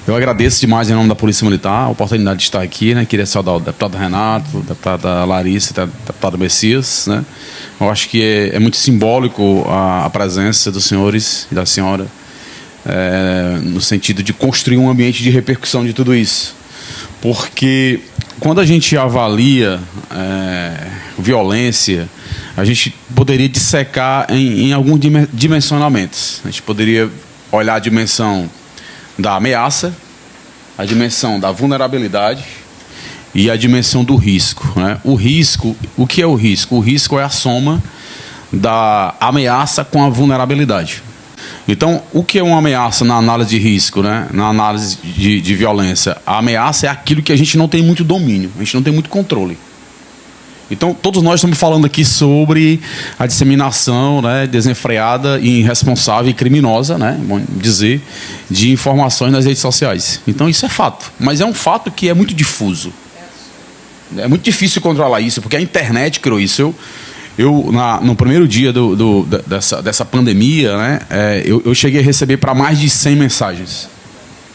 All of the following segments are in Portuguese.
Eu agradeço demais em nome da Polícia Militar a oportunidade de estar aqui, né? Queria saudar o deputado Renato, a deputada Larissa, o deputado Messias, né? Eu acho que é muito simbólico a presença dos senhores e da senhora, no sentido de construir um ambiente de repercussão de tudo isso. Porque quando a gente avalia violência, a gente poderia dissecar em alguns dimensionamentos. A gente poderia olhar a dimensão da ameaça, a dimensão da vulnerabilidade e a dimensão do risco, né? O risco, o que é o risco? O risco é a soma da ameaça com a vulnerabilidade. Então, o que é uma ameaça na análise de risco, né? Na análise de violência? A ameaça é aquilo que a gente não tem muito domínio, a gente não tem muito controle. Então, todos nós estamos falando aqui sobre a disseminação, né, desenfreada, irresponsável e criminosa, né, vamos dizer, de informações nas redes sociais. Então, isso é fato. Mas é um fato que é muito difuso. É muito difícil controlar isso, porque a internet criou isso. No primeiro dia dessa pandemia, né, eu cheguei a receber para mais de 100 mensagens.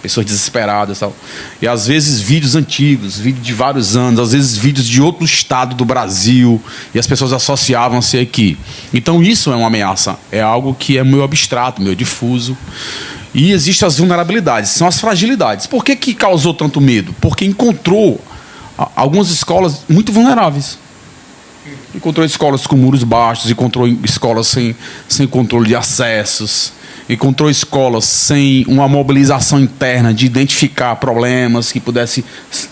Pessoas desesperadas e tal. E às vezes vídeos antigos, vídeos de vários anos, às vezes vídeos de outro estado do Brasil, e as pessoas associavam-se aqui. Então isso é uma ameaça, é algo que é meio abstrato, meio difuso. E existem as vulnerabilidades, são as fragilidades. Por que causou tanto medo? Porque encontrou algumas escolas muito vulneráveis. Encontrou escolas com muros baixos, encontrou escolas sem controle de acessos, encontrou escolas sem uma mobilização interna de identificar problemas que pudesse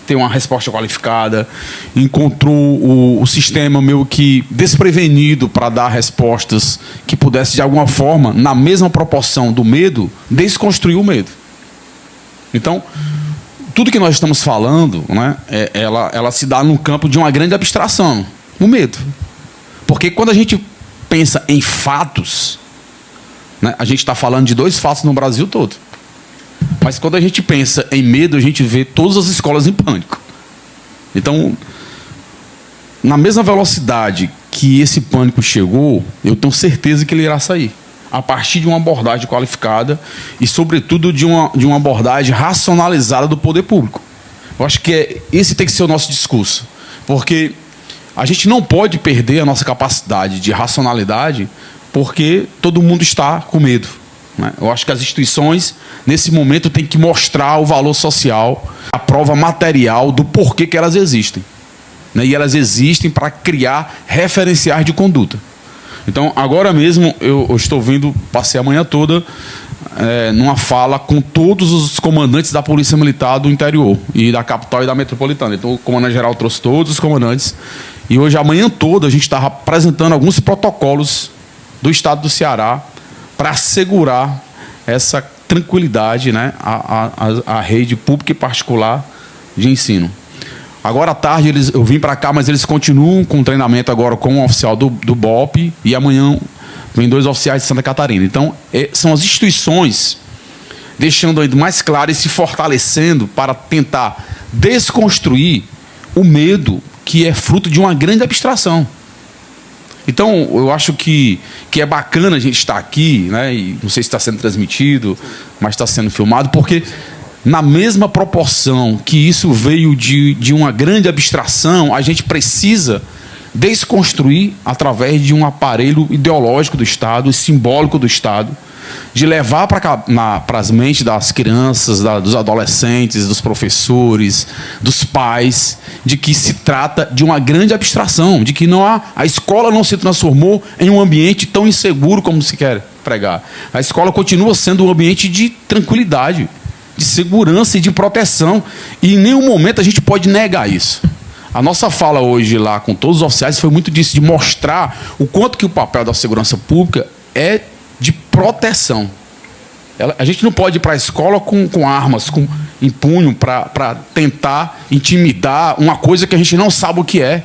ter uma resposta qualificada, encontrou o sistema meio que desprevenido para dar respostas que pudesse, de alguma forma, na mesma proporção do medo, desconstruir o medo. Então, tudo que nós estamos falando, né, ela se dá no campo de uma grande abstração, o medo. Porque quando a gente pensa em fatos, né, a gente está falando de 2 fatos no Brasil todo. Mas quando a gente pensa em medo, a gente vê todas as escolas em pânico. Então, na mesma velocidade que esse pânico chegou, eu tenho certeza que ele irá sair. A partir de uma abordagem qualificada e, sobretudo, de uma abordagem racionalizada do poder público. Eu acho que esse tem que ser o nosso discurso. Porque a gente não pode perder a nossa capacidade de racionalidade porque todo mundo está com medo, né? Eu acho que as instituições, nesse momento, têm que mostrar o valor social, a prova material do porquê que elas existem, né? E elas existem para criar referenciais de conduta. Então, agora mesmo, eu estou vindo, passei a manhã toda numa fala com todos os comandantes da Polícia Militar do interior, e da capital e da metropolitana. Então, o comandante-geral trouxe todos os comandantes, e hoje, a manhã toda, a gente estava apresentando alguns protocolos do estado do Ceará para assegurar essa tranquilidade, né, à rede pública e particular de ensino. Agora à tarde eu vim para cá, mas eles continuam com o treinamento agora com um oficial do BOP, e amanhã vem 2 oficiais de Santa Catarina. Então, são as instituições deixando ainda mais claro e se fortalecendo para tentar desconstruir o medo que é fruto de uma grande abstração. Então, eu acho que é bacana a gente estar aqui, né? E não sei se está sendo transmitido, mas está sendo filmado, porque na mesma proporção que isso veio de uma grande abstração, a gente precisa desconstruir através de um aparelho ideológico do Estado e simbólico do Estado, de levar para as mentes das crianças, dos adolescentes, dos professores, dos pais, de que se trata de uma grande abstração, de que a escola não se transformou em um ambiente tão inseguro como se quer pregar. A escola continua sendo um ambiente de tranquilidade, de segurança e de proteção, e em nenhum momento a gente pode negar isso. A nossa fala hoje lá com todos os oficiais foi muito disso, de mostrar o quanto que o papel da segurança pública é de proteção. A gente não pode ir para a escola com armas, em punho, para tentar intimidar uma coisa que a gente não sabe o que é.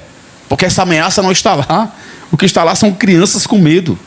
Porque essa ameaça não está lá. O que está lá são crianças com medo,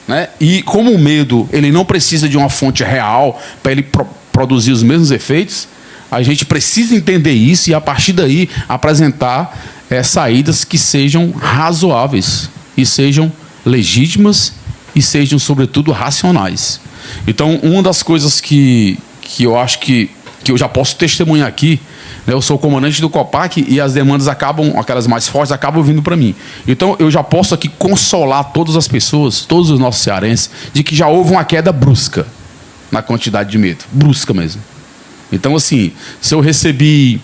né? E como o medo ele não precisa de uma fonte real para ele produzir os mesmos efeitos, a gente precisa entender isso e, a partir daí, apresentar saídas que sejam razoáveis e sejam legítimas e sejam, sobretudo, racionais. Então, uma das coisas que eu acho que que eu já posso testemunhar aqui, né? Eu sou o comandante do Copac e as demandas acabam, aquelas mais fortes, acabam vindo para mim. Então, eu já posso aqui consolar todas as pessoas, todos os nossos cearenses, de que já houve uma queda brusca na quantidade de medo. Brusca mesmo. Então, assim, se eu recebi,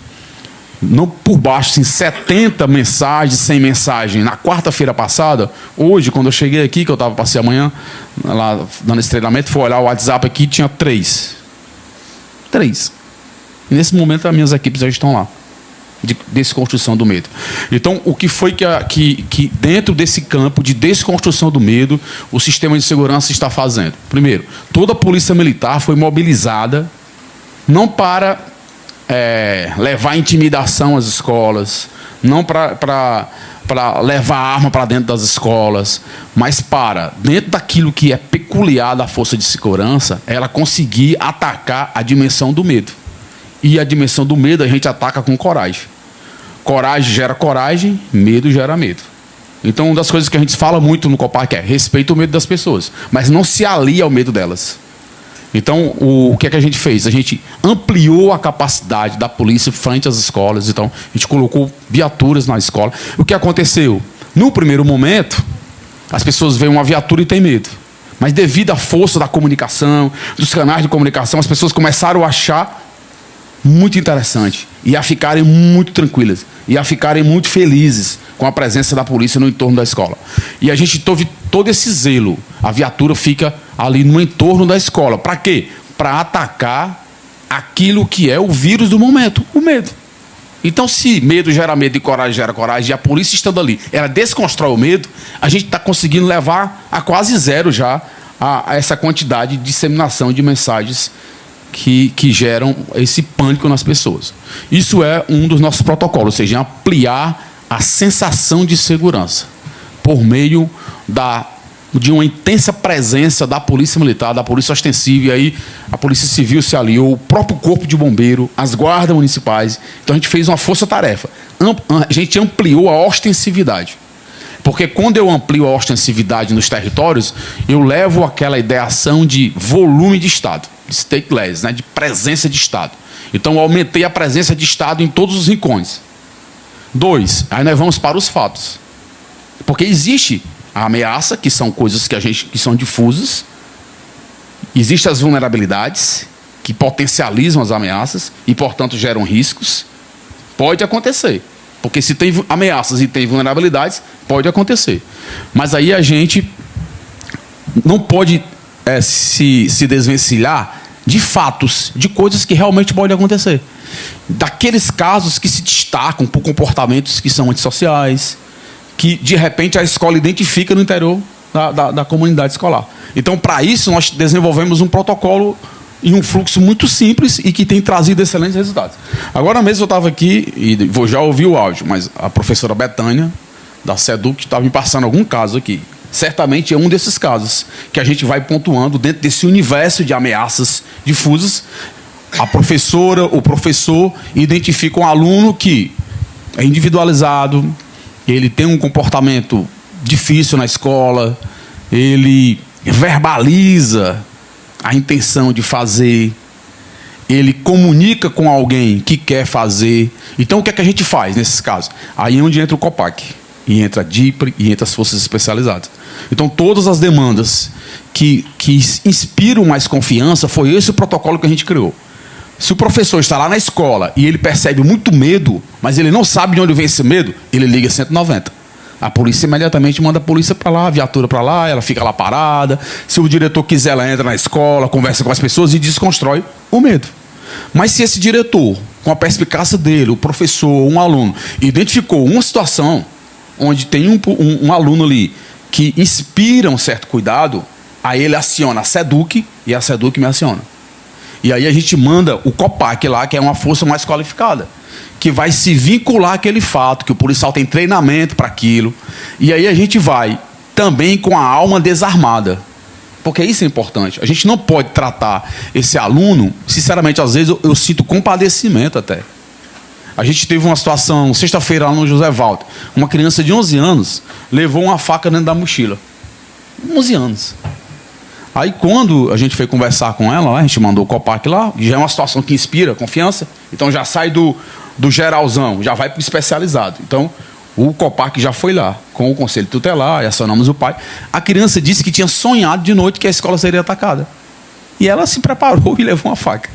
não por baixo, assim, 70 mensagens, 100 mensagens na quarta-feira passada, hoje, quando eu cheguei aqui, que eu passei amanhã, lá dando esse treinamento, fui olhar o WhatsApp aqui, tinha 3. 3. Nesse momento, as minhas equipes já estão lá, de desconstrução do medo. Então, o que foi que dentro desse campo de desconstrução do medo, o sistema de segurança está fazendo? Primeiro, toda a polícia militar foi mobilizada, não para levar intimidação às escolas, não para levar arma para dentro das escolas, mas para, dentro daquilo que é peculiar da força de segurança, ela conseguir atacar a dimensão do medo. E a dimensão do medo a gente ataca com coragem. Coragem gera coragem, medo gera medo. Então, uma das coisas que a gente fala muito no Copac é respeita o medo das pessoas, mas não se alia ao medo delas. Então, o que é que a gente fez? A gente ampliou a capacidade da polícia frente às escolas. Então, a gente colocou viaturas na escola. O que aconteceu? No primeiro momento, as pessoas veem uma viatura e têm medo. Mas devido à força da comunicação, dos canais de comunicação, as pessoas começaram a achar muito interessante e a ficarem muito tranquilas e a ficarem muito felizes com a presença da polícia no entorno da escola. E a gente teve todo esse zelo. A viatura fica ali no entorno da escola. Para quê? Para atacar aquilo que é o vírus do momento, o medo. Então, se medo gera medo e coragem gera coragem, e a polícia estando ali, ela desconstrói o medo, a gente está conseguindo levar a quase zero já a essa quantidade de disseminação de mensagens que geram esse pânico nas pessoas. Isso é um dos nossos protocolos, ou seja, ampliar a sensação de segurança por meio de uma intensa presença da Polícia Militar, da Polícia Ostensiva, e aí a Polícia Civil se aliou, o próprio Corpo de Bombeiro, as guardas municipais. Então a gente fez uma força-tarefa. A gente ampliou a ostensividade. Porque quando eu amplio a ostensividade nos territórios, eu levo aquela ideação de volume de Estado, de stateless, né, de presença de Estado. Então eu aumentei a presença de Estado em todos os rincões. 2, aí nós vamos para os fatos. Porque existe a ameaça, que são coisas que são difusas. Existem as vulnerabilidades, que potencializam as ameaças e, portanto, geram riscos. Pode acontecer. Porque se tem ameaças e tem vulnerabilidades, pode acontecer. Mas aí a gente não pode se desvencilhar de fatos, de coisas que realmente podem acontecer. Daqueles casos que se destacam por comportamentos que são antissociais, que, de repente, a escola identifica no interior da comunidade escolar. Então, para isso, nós desenvolvemos um protocolo em um fluxo muito simples e que tem trazido excelentes resultados. Agora mesmo eu estava aqui, e vou já ouvir o áudio, mas a professora Betânia, da SEDUC, estava me passando algum caso aqui. Certamente é um desses casos que a gente vai pontuando dentro desse universo de ameaças difusas. A professora, o professor identifica um aluno que é individualizado, ele tem um comportamento difícil na escola, ele verbaliza a intenção de fazer, ele comunica com alguém que quer fazer. Então, o que é que a gente faz nesses casos? Aí é onde entra o Copac, e entra a DIPRE, e entra as forças especializadas. Então, todas as demandas que inspiram mais confiança, foi esse o protocolo que a gente criou. Se o professor está lá na escola e ele percebe muito medo, mas ele não sabe de onde vem esse medo, ele liga 190. A polícia imediatamente manda a polícia para lá, a viatura para lá, ela fica lá parada. Se o diretor quiser, ela entra na escola, conversa com as pessoas e desconstrói o medo. Mas se esse diretor, com a perspicácia dele, o professor, um aluno, identificou uma situação onde tem um aluno ali que inspira um certo cuidado, aí ele aciona a SEDUC e a SEDUC me aciona. E aí a gente manda o Copac lá, que é uma força mais qualificada, que vai se vincular àquele fato, que o policial tem treinamento para aquilo. E aí a gente vai também com a alma desarmada. Porque isso é importante. A gente não pode tratar esse aluno, sinceramente, às vezes eu sinto compadecimento até. A gente teve uma situação, sexta-feira, lá no José Walter. Uma criança de 11 anos levou uma faca dentro da mochila. 11 anos. Aí quando a gente foi conversar com ela, a gente mandou o Copac lá, já é uma situação que inspira confiança, então já sai do geralzão, já vai para o especializado. Então, o Copac já foi lá, com o conselho tutelar, e acionamos o pai. A criança disse que tinha sonhado de noite que a escola seria atacada. E ela se preparou e levou uma faca.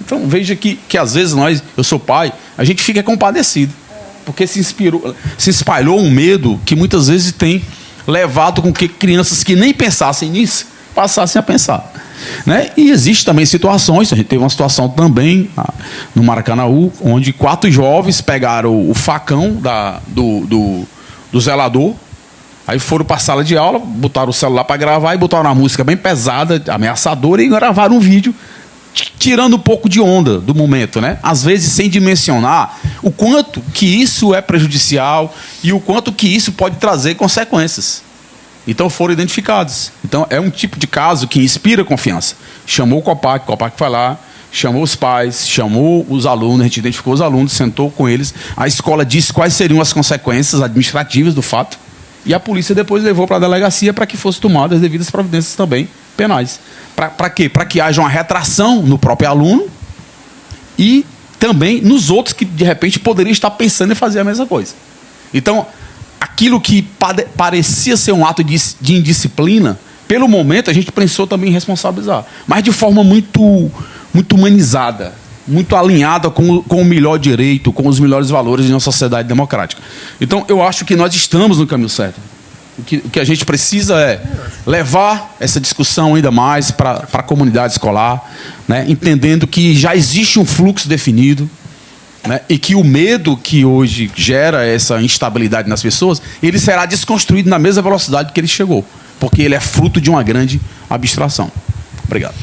Então, veja que às vezes eu sou pai, a gente fica compadecido. Porque se espalhou um medo que muitas vezes tem levado com que crianças que nem pensassem nisso, passassem a pensar. Né? E existe também situações, a gente teve uma situação também no Maracanaú, onde 4 jovens pegaram o facão do zelador, aí foram para a sala de aula, botaram o celular para gravar e botaram uma música bem pesada, ameaçadora, e gravaram um vídeo tirando um pouco de onda do momento, né? Às vezes sem dimensionar o quanto que isso é prejudicial e o quanto que isso pode trazer consequências. Então foram identificados. Então é um tipo de caso que inspira confiança. Chamou o Copac foi lá, chamou os pais, chamou os alunos, a gente identificou os alunos, sentou com eles, a escola disse quais seriam as consequências administrativas do fato, e a polícia depois levou para a delegacia para que fossem tomadas as devidas providências também penais. Para quê? Para que haja uma retração no próprio aluno e também nos outros que de repente poderiam estar pensando em fazer a mesma coisa. Então, aquilo que parecia ser um ato de indisciplina, pelo momento a gente pensou também em responsabilizar, mas de forma muito, muito humanizada, muito alinhada com o melhor direito, com os melhores valores de uma sociedade democrática. Então, eu acho que nós estamos no caminho certo. O que a gente precisa é levar essa discussão ainda mais para a comunidade escolar, né, entendendo que já existe um fluxo definido, né, e que o medo que hoje gera essa instabilidade nas pessoas, ele será desconstruído na mesma velocidade que ele chegou, porque ele é fruto de uma grande abstração. Obrigado.